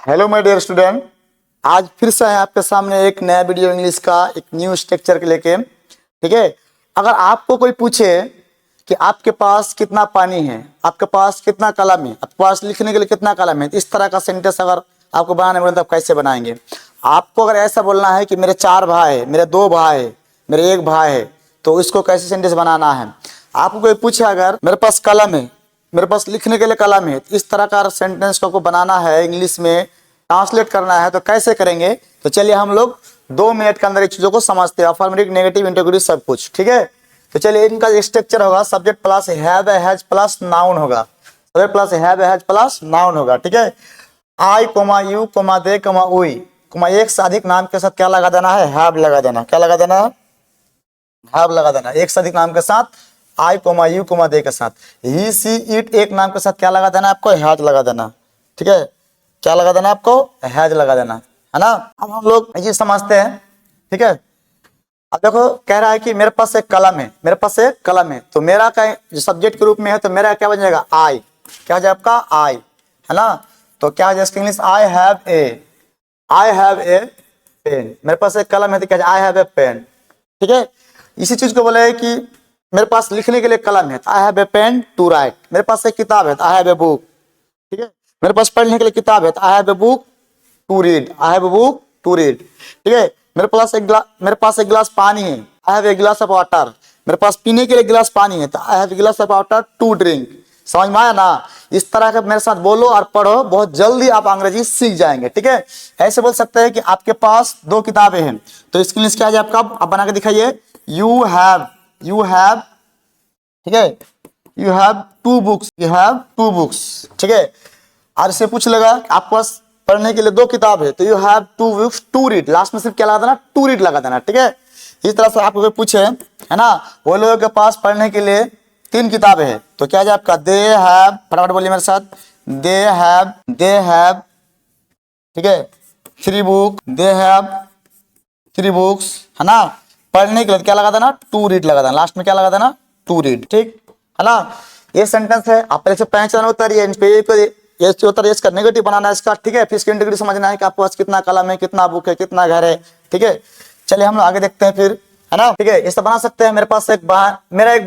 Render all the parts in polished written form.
Hello my dear student, आज फिर से है आपके सामने एक नया वीडियो इंग्लिश का एक न्यू स्ट्रक्चर के लेके। ठीक है, अगर आपको कोई पूछे कि आपके पास कितना पानी है, आपके पास कितना कलम है, आपके पास लिखने के लिए कितना कलम है, इस तरह का सेंटेंस अगर आपको बनाने बोले तो आप कैसे बनाएंगे। आपको अगर ऐसा बोलना है कि मेरे 4 भाई है, मेरे 2 भाई है, मेरे 1 भाई है, तो इसको कैसे सेंटेंस बनाना है। आपको कोई पूछे अगर मेरे पास कलम है, मेरे पास लिखने के लिए कलम है, इस तरह का सेंटेंस को बनाना है, इंग्लिश में ट्रांसलेट करना है तो कैसे करेंगे। तो चलिए हम लोग 2 मिनट के अंदर इस चीजों को समझते हैं, अफर्मेटिव, नेगेटिव, इंटरोगेटिव सब कुछ। ठीक है, तो चलिए इनका स्ट्रक्चर होगा subject plus have has plus noun होगा, subject plus have has plus noun होगा। ठीक है, I comma you comma they comma we comma एक से अधिक नाम के साथ क्या लगा देना है, हैव लगा देना। क्या लगा देना है, हैव लगा देना। एक से अधिक नाम के साथ आई कोमा यू कोमा दे के साथ, ही सी इट एक नाम के साथ क्या लगा देना आपको, हैज लगा देना। ठीक है, क्या लगा देना आपको, हैज लगा देना, है ना। अब हम लोग ये समझते हैं। ठीक है, अब देखो कह रहा है कि मेरे पास एक कलम है, मेरे पास एक कलम है, तो मेरा का जो सब्जेक्ट के रूप में है तो मेरा क्या बन जाएगा, आई। क्या हो जाए आपका, आई, है ना। तो क्या हो जाए इसका English, I have a pen. मेरे पास एक कलम है तो क्या, आई हैव ए पेन। ठीक है, इसी चीज को बोले कि मेरे पास लिखने के लिए कलम है तो I have a pen to write. मेरे पास एक किताब है तो आई हैव ए बुक। ठीक है, मेरे पास पढ़ने के लिए किताब है तो I have a book to read, I have a book to read. ठीक है, मेरे पास एक गिलास पानी है, आई हैव ए गिलास ऑफ वाटर। मेरे पास पीने के लिए गिलास पानी है तो आई हैव ए गिलास ऑफ वाटर टू ड्रिंक। समझ में आया ना। इस तरह के मेरे साथ बोलो और पढ़ो, बहुत जल्दी आप अंग्रेजी सीख जाएंगे। ठीक है, ऐसे बोल सकते हैं कि आपके पास 2 किताबें हैं तो इसके लिए क्या है आपका, आप बना के दिखाइए, यू हैव। ठीक है, you have 2 books, you have 2 books. ठीक है, और इससे पूछ लेगा आपके पास पढ़ने के लिए 2 किताब है तो you have 2 books to read. Last में सिर्फ क्या लगा देना, टू रीड लगा देना। ठीक है, इस तरह से आपको कोई पूछे, है ना, वो लोगों के पास पढ़ने के लिए 3 किताबें हैं तो क्या है आपका, दे हैव, फटाफट बोलिए मेरे साथ, दे हैव। ठीक है, 3 बुक, दे हैव 3 बुक्स, है ना। पढ़ने के लिए क्या लगा देना, टू रीड लगा देना, लास्ट में क्या लगा देना, टू रीड। ठीक है ना, ये सेंटेंस है। आप पहले से पहचान उतारिए, ये होता है इसका नेगेटिव बनाना है इसका। ठीक है, फिर इसके इंटीग्रेटिव समझना है कि आपके पास कितना कलम है, कितना बुक है, कितना घर है। ठीक है, चलिए हम लोग आगे देखते हैं फिर, है ना। ठीक है, इसे बना सकते हैं, मेरे पास एक वाहन, मेरा एक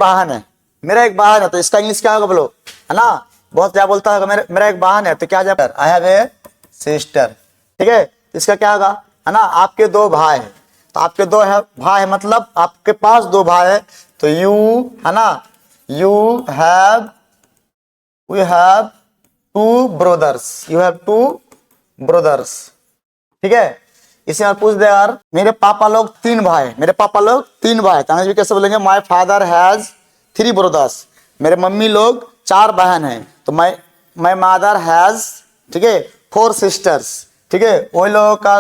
वाहन है तो इसका इंग्लिश क्या होगा बोलो, है ना। बहुत क्या बोलता है, मेरा एक वाहन है तो क्या जाए, आई हैव ए सिस्टर। ठीक है, इसका क्या होगा, है ना, आपके 2 भाई है तो आपके 2 भाई है मतलब आपके पास 2 भाई है तो यू, है ना, वी हैव 2 ब्रदर्स। ठीक है, इसे आप पूछ दे यार, मेरे पापा लोग 3 भाई तो अंग्रेजी में कैसे बोलेंगे, माय फादर हैज 3 ब्रदर्स। मेरे मम्मी लोग 4 बहन हैं तो माय मदर हैज, ठीक है, 4 सिस्टर्स। ठीक है, वही लोगों का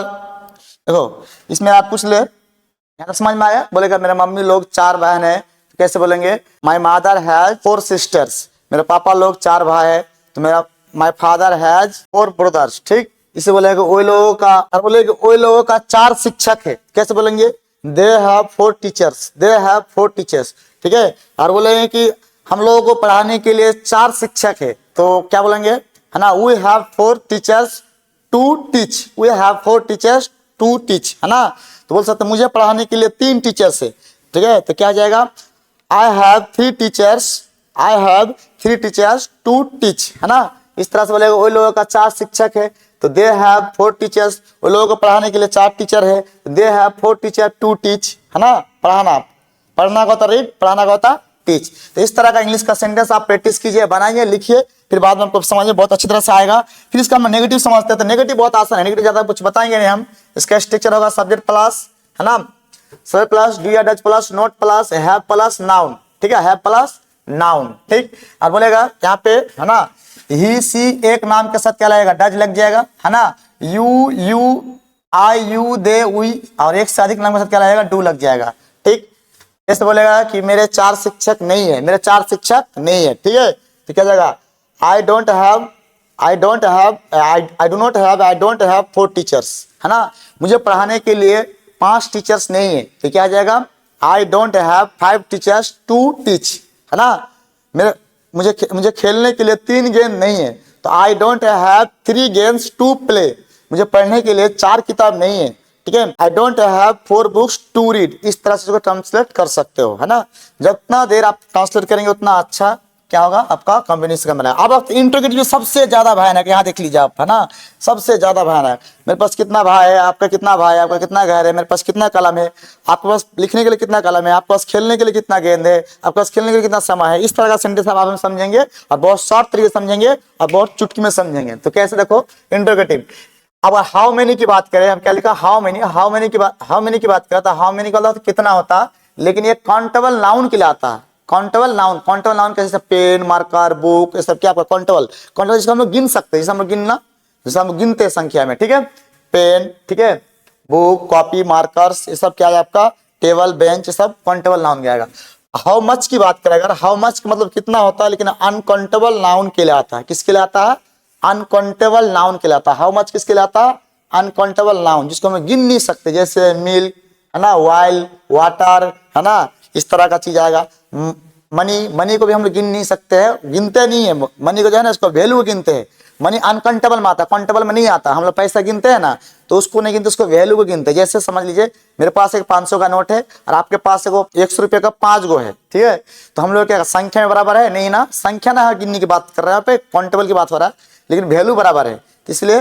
देखो, इसमें आप पूछ ले, यहाँ समझ में आया, बोलेगा मेरे मम्मी लोग 4 बहन है तो कैसे बोलेंगे, माय मदर हैज 4 सिस्टर्स। मेरे पापा लोग 4 भाई है तो मेरा माय फादर हैज 4 ब्रदर्स। ठीक, इसे बोलेगा वही लोगों का, और बोलेगा वही लोगों का 4 शिक्षक है, कैसे बोलेंगे, दे हैव 4 टीचर्स। ठीक है, और बोलेंगे कि हम लोगों को पढ़ाने के लिए 4 शिक्षक है तो क्या बोलेंगे, है ना, we have 4 teachers to teach, है ना। तो बोल सकते मुझे पढ़ाने के लिए 3 टीचर्स है। ठीक है, तो क्या आ जाएगा, I have 3 teachers to teach, है ना। इस तरह से बोलेगा वही लोगों का 4 शिक्षक है तो दे हैव 4 टीचर्स, वो लोगों को पढ़ाने के लिए 4 टीचर है, they have 4 teacher to teach, है ना। पढ़ना का होता रीड, पढ़ाना का होता टीच। तो इस तरह का इंग्लिश का सेंटेंस आप प्रैक्टिस कीजिए, बनाइए, लिखिए, फिर बाद में आपको समझिए, बहुत अच्छी तरह से आएगा। फिर इसका हम नेगेटिव समझते हैं तो नेगेटिव बहुत आसान है, नेगेटिव ज्यादा कुछ बताएंगे नहीं हम। इसका स्ट्रक्चर होगा सब्जेक्ट प्लस, है ना, सब्जेक्ट प्लस, डू या does plus, note plus, have plus noun. ठीक है, हैव प्लस नाउन। ठीक, और बोलेगा यहाँ पे, है ना, ही सी एक नाम के साथ क्या लगेगा, डज लग जाएगा, है ना। You I you they we, और एक से अधिक नाम के साथ क्या लगेगा, डू लग जाएगा। ठीक, ऐसे बोलेगा कि मेरे 4 शिक्षक नहीं है, ठीक है, तो क्या जाएगा, आई डोंट हैव 4 टीचर्स, है ना। मुझे पढ़ाने के लिए 5 टीचर्स नहीं है तो क्या आ जाएगा, I don't have 5 teachers to teach, है ना। मुझे खेलने के लिए 3 गेंद नहीं है तो I don't have 3 games to play, मुझे पढ़ने के लिए 4 किताब नहीं है, ठीक है। I don't have 4 books to read, इस तरह से इसको ट्रांसलेट कर सकते हो, है ना। जितना देर आप ट्रांसलेट करेंगे उतना अच्छा क्या होगा, आपका कॉम्बिनेशन बनेगा। अब इंट्रोगेटिव सबसे ज्यादा भयानक, यहाँ देख लीजिए आप, है ना, सबसे ज्यादा भयानक। मेरे पास कितना भाई है, आपका कितना भाई है, आपका कितना घर है, मेरे पास कितना कलम है, आपके पास लिखने के लिए कितना कलम है, आपके पास खेलने के लिए कितना गेंद है, आपके पास खेलने के लिए कितना समय है। इस तरह का सेंटेंस आप हमें समझेंगे और बहुत शॉर्ट तरीके से समझेंगे और बहुत चुटकी में समझेंगे। तो कैसे, देखो इंट्रोगेटिव। अब हाउ मेनी की बात करें, हम क्या लिखा, हाउ मेनी, हाउ मेनी की बात करें तो हाउ मेनी का मतलब कितना होता, लेकिन ये काउंटेबल नाउन के लिए आता है। काउंटेबल नाउन कैसे, पेन, मार्कर, बुक, ये सब क्या आपका काउंटेबल जिसको हम लोग गिन सकते हैं, जैसे हम लोग गिनना, जैसे हम गिनते हैं संख्या में, ठीक है। पेन, ठीक है, बुक, कॉपी, मार्कर्स, ये सब क्या है आपका, टेबल, बेंच, ये सब काउंटेबल नाउन में आएगा। हाउ मच की बात करें, अगर हाउ मच का मतलब कितना होता है, लेकिन अनकाउंटेबल नाउन के लिए आता है। किसके लिए आता है, अनकाउंटेबल नाउन के लिए आता है। हाउ मच किसके लिए आता है, अनकाउंटेबल नाउन, जिसको हम गिन नहीं सकते, जैसे मिल्क, है ना, वाइल, वाटर, है ना, इस तरह का चीज आएगा। मनी को भी हम लोग गिन नहीं सकते हैं, गिनते नहीं है मनी को, जो है ना, इसको वैल्यू गिनते हैं। मनी अनकाउंटेबल में आता है, काउंटेबल में नहीं आता। हम लोग पैसा गिनते हैं ना, तो उसको नहीं गिनते, उसको वैल्यू को गिनते हैं। जैसे समझ लीजिए मेरे पास एक 500 का नोट है और आपके पास एक 100 रुपये का 5 गो है, ठीक है। तो हम लोग क्या संख्या में बराबर है, नहीं ना, संख्या ना गिनने की बात कर रहे हैं, यहाँ पे काउंटेबल की बात हो रहा है, लेकिन वैल्यू बराबर है, इसलिए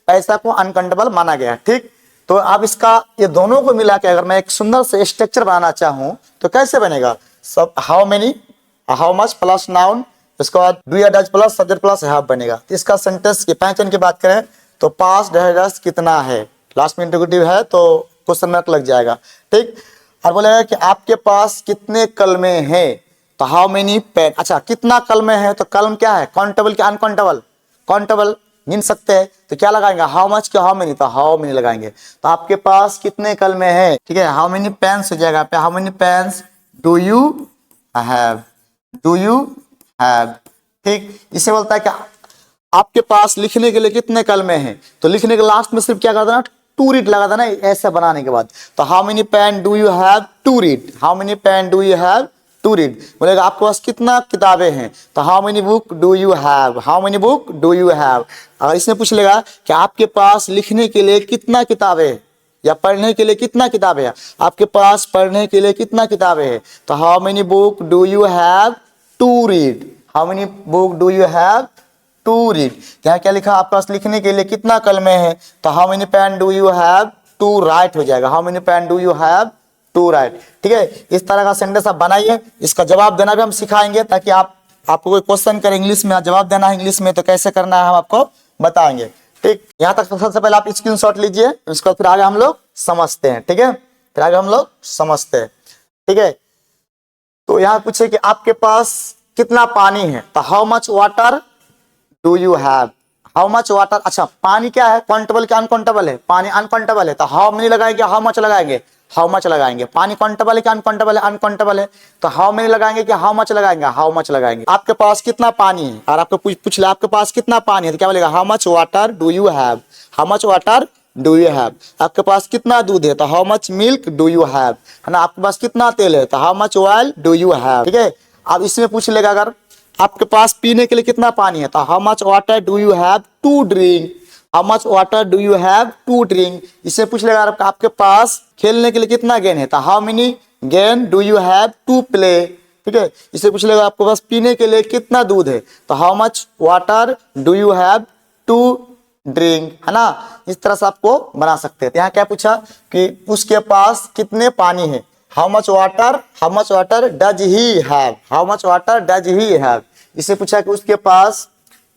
पैसा को अनकाउंटेबल माना गया, ठीक। तो अब इसका ये दोनों को मिला के अगर मैं एक सुंदर से स्ट्रक्चर बनाना चाहूं तो कैसे बनेगा, सब how many, how much plus noun, इसके बाद डू या does plus subject plus have बनेगा। तो इसका सेंटेंस की पहचान की बात करें तो पास्ट डज कितना है, लास्ट में इंट्रोगेटिव है तो क्वेश्चन मार्क लग जाएगा, ठीक। और बोलेगा कि आपके पास कितने कलमे हैं, तो हाउ मेनी पेन। अच्छा, कितना कलमे है, तो कलम क्या है, काउंटेबल क्या अनकाउंटेबल, काउंटेबल, गिन सकते हैं, तो क्या लगाएंगे, हाउ मच के हाउ मेनी, तो हाउ मेनी लगाएंगे। तो आपके पास कितने कलमे हैं, ठीक है, हाउ मेनी पेन्स हो जाएगा पे, how many pens do you have, do you have, ठीक। इसे बोलता है कि आपके पास लिखने के लिए कितने कलमे हैं, तो लिखने के लास्ट में सिर्फ क्या कर देना, टू रीड लगा देना, ऐसा बनाने के बाद। तो how many pen do you have to read, how many pen do you have to read. बोलेगा आपके पास कितना किताबें हैं, तो how many book do you have, how many book do you have. अगर इसमें पूछ लेगा कि आपके पास लिखने के लिए कितना किताबें है या पढ़ने के लिए कितना किताबें है, आपके पास पढ़ने के लिए कितना किताबें है, तो how many book do you have to read, how many book do you have to read. यहाँ क्या लिखा, आपके पास लिखने के लिए कितना कलमे है, तो how many pen do you have to write हो जाएगा, how many pen do you have to write, ठीक है। इस तरह का सेंटेंस आप बनाइए, इसका जवाब देना भी हम सिखाएंगे, ताकि आपको कोई क्वेश्चन करे इंग्लिश में, जवाब देना है इंग्लिश में, तो कैसे करना है हम आपको बताएंगे, ठीक। यहाँ तक सबसे पहले आप स्क्रीनशॉट लीजिए, उसके बाद फिर आगे हम लोग समझते हैं, ठीक है, फिर आगे हम लोग समझते हैं, ठीक है। तो यहाँ पूछे कि आपके पास कितना पानी है, तो how much water do you have, how much water. अच्छा, पानी क्या है, काउंटेबल क्या अनकाउंटेबल है, पानी अनकाउंटेबल है, तो हाउ मेनी लगाएंगे, हाउ मच लगाएंगे, हाउ मच लगाएंगे। पानी काउंटेबल है क्या अनकाउंटेबल है, अनकाउंटेबल है, तो हाउ मेनी लगाएंगे कि हाउ मच लगाएंगे, हाउ मच लगाएंगे। आपके पास कितना पानी है, और आपको पूछ ले आपके पास कितना पानी है, तो क्या बोलेगा, how much water do you have, how much water do you have. आपके पास कितना दूध है, तो how much milk do you have, है ना। आपके पास कितना तेल है, तो how much oil do you have, ठीक है। अब इसमें पूछ लेगा अगर आपके पास पीने के लिए कितना पानी है, तो how much water do you have to drink, how much water do you have to drink. इससे पूछ लेगा आपके पास खेलने के लिए कितना गेंद है, तो हाउ मेनी गेंद do you have to play, ठीक है। इससे पूछ लेगा आपके पास पीने के लिए कितना दूध है, तो how much water do you have to drink, है ना। इस तरह से आपको बना सकते हैं। यहाँ क्या पूछा कि उसके पास कितने पानी है, how much water does he have, how much water does he have. इससे पूछा कि उसके पास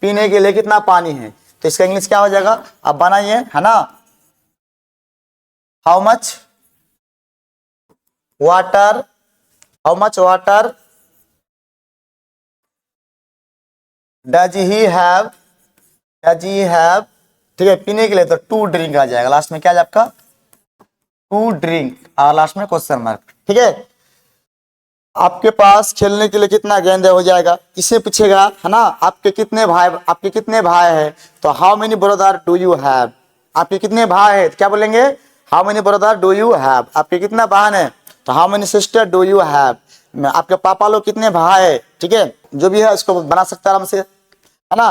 पीने के लिए कितना पानी है, तो इसका इंग्लिश क्या हो जाएगा, आप बनाइए, है ना। How much water does he have, ठीक है। पीने के लिए तो टू ड्रिंक आ जाएगा, लास्ट में क्या आ जाएगा आपका, टू ड्रिंक, और लास्ट में क्वेश्चन मार्क, ठीक है। आपके पास खेलने के लिए कितना गेंद हो जाएगा। इसे पूछेगा, है ना, आपके कितने भाई है, तो how many brother do you have, आपके कितने भाई है, तो क्या बोलेंगे, how many brother do you have. आपके कितना बहन है, तो how many sister do you have. आपके पापा लोग कितने भाई है, ठीक है, जो भी है उसको बना सकता है आराम से, है ना।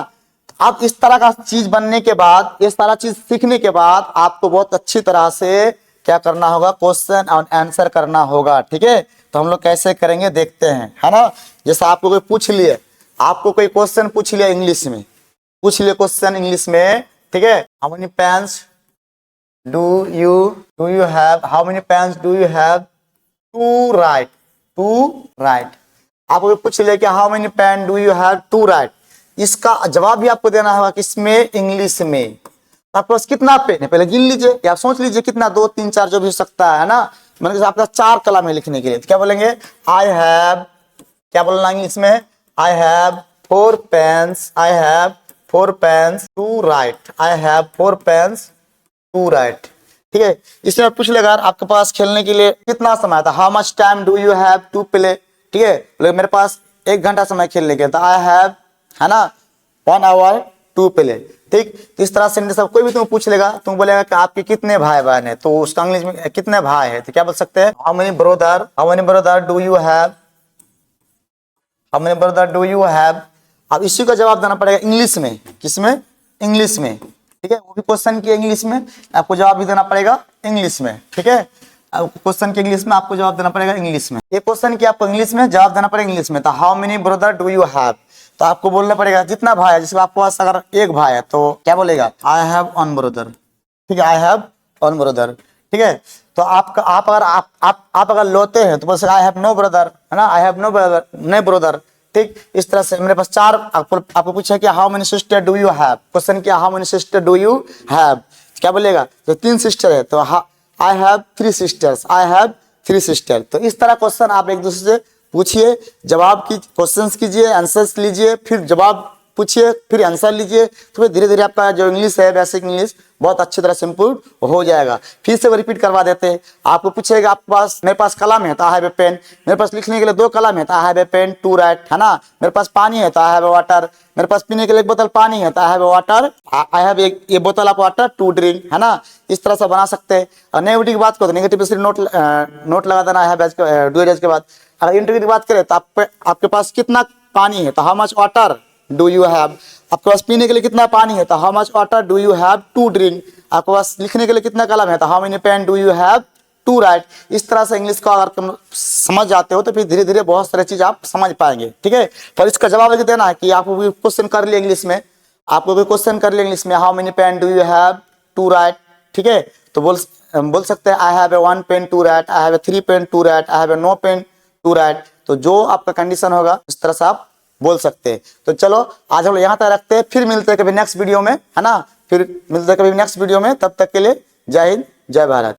अब इस तरह का चीज बनने के बाद, ये सारा चीज सीखने के बाद आपको बहुत अच्छी तरह से क्या करना होगा, क्वेश्चन और आंसर करना होगा। ठीक है, तो हम लोग कैसे करेंगे देखते हैं, है ना। जैसे आपको कोई पूछ लिए, आपको कोई क्वेश्चन पूछ लिया इंग्लिश में, पूछ लिए क्वेश्चन इंग्लिश में, ठीक है। How many pens do you have, how many pens do you have to write, to write. आपको पूछ लिया कि how many pen do you have to write, इसका जवाब भी आपको देना होगा किसमें, इंग्लिश में। आपके पास कितना पेन है पहले गिन लीजिए, या सोच लीजिए कितना, 2 3 4 जो भी हो सकता है ना। मतलब आपका 4 कलम है लिखने के लिए, तो क्या बोलेंगे, आई हैव, क्या बोलना इंग्लिश में, I have 4 pens, I have 4 pens to write, I have 4 pens to write. ठीक है, इसमें पूछ लेगा आपके पास खेलने के लिए कितना समय था, how much time do you have to play. ठीक है, बोले मेरे पास 1 घंटा समय खेलने के, तो आई हैव, है ना, 1 hour टू प्ले। ठीक, तो इस तरह से सब कोई भी तुम पूछ लेगा, तुम बोलेगा कि आपके कितने भाई बहन है, तो उसका इंग्लिश में कितने भाई है, तो क्या बोल सकते हैं, how many brother, how many brother do you have, how many brother do you have. अब इसी का जवाब देना पड़ेगा इंग्लिश में, किसमें, इंग्लिश में। ठीक है, वो भी क्वेश्चन की इंग्लिश में, आपको जवाब भी देना पड़ेगा इंग्लिश में। ठीक है, क्वेश्चन के इंग्लिश में आपको जवाब देना पड़ेगा इंग्लिश में, ये क्वेश्चन की आपको इंग्लिश में जवाब देना पड़ेगा इंग्लिश में। तो how many brother do you have, तो आपको बोलना पड़ेगा जितना भाई है, जैसे आपके पास अगर 1 भाई है तो क्या बोलेगा, आई हैव 1 ब्रदर। ठीक है, आई हैव 1 ब्रदर। ठीक है, तो आपका आप अगर आप अगर लोते हैं तो बोल सकते आई हैव नो ब्रदर, है ना, I have no brother, no brother. ठीक, इस तरह से मेरे पास 4, आपको पूछा कि how many sister do you have, question किया how many sister do you have, क्या बोलेगा, तो 3 सिस्टर है, तो I have 3 sisters, I have 3 sister. तो इस तरह क्वेश्चन आप एक दूसरे से पूछिए, जवाब की क्वेश्चंस कीजिए, आंसर्स लीजिए, फिर जवाब पूछिए, फिर आंसर लीजिए, तो फिर धीरे धीरे आपका जो इंग्लिश है, बेसिक इंग्लिश बहुत अच्छी तरह से इम्प्रूव हो जाएगा। फिर से रिपीट करवा देते हैं, आपको पूछेगा आपके पास, मेरे पास कलम है तो आई हैव ए पेन, मेरे पास लिखने के लिए 2 कलम है तो I have a pen to write, है ना, मेरे पास पानी है तो आई हैव ए वाटर, मेरे पास पीने के लिए 1 बोतल पानी है तो I have A water, I have ये बोतल ऑफ वाटर टू ड्रिंक, है ना। इस तरह से बना सकते हैं। और नेगेटिव की बात करो तो नेगेटिव सिर्फ नोट लगा देना है, डू एज के बाद। अगर इंटरव्यू की बात करें तो आपके पास कितना पानी है, तो how much water do you have, आपके पास पीने के लिए कितना पानी है, तो how much water do you have to drink, आपके पास लिखने के लिए कितना कलम है, तो how many pen do you have to write. इस तरह से इंग्लिश को अगर तुम समझ जाते हो तो फिर धीरे धीरे बहुत सारी चीज आप समझ पाएंगे। ठीक है, पर इसका जवाब ये देना है कि आपको क्वेश्चन कर लिया इंग्लिश में, आपको कोई क्वेश्चन कर लिया इंग्लिश में, how many pen do you have to write. ठीक है, तो बोल सकते हैं I have a 1 pen to write, I have a 3 pen to write, I have a no pen to write. तो जो आपका कंडीशन होगा इस तरह से आप बोल सकते हैं। तो चलो आज हम लोग यहाँ तक रखते हैं, फिर मिलते हैं कभी नेक्स्ट वीडियो में, है ना, फिर मिलते हैं कभी नेक्स्ट वीडियो में। तब तक के लिए जय हिंद, जय भारत।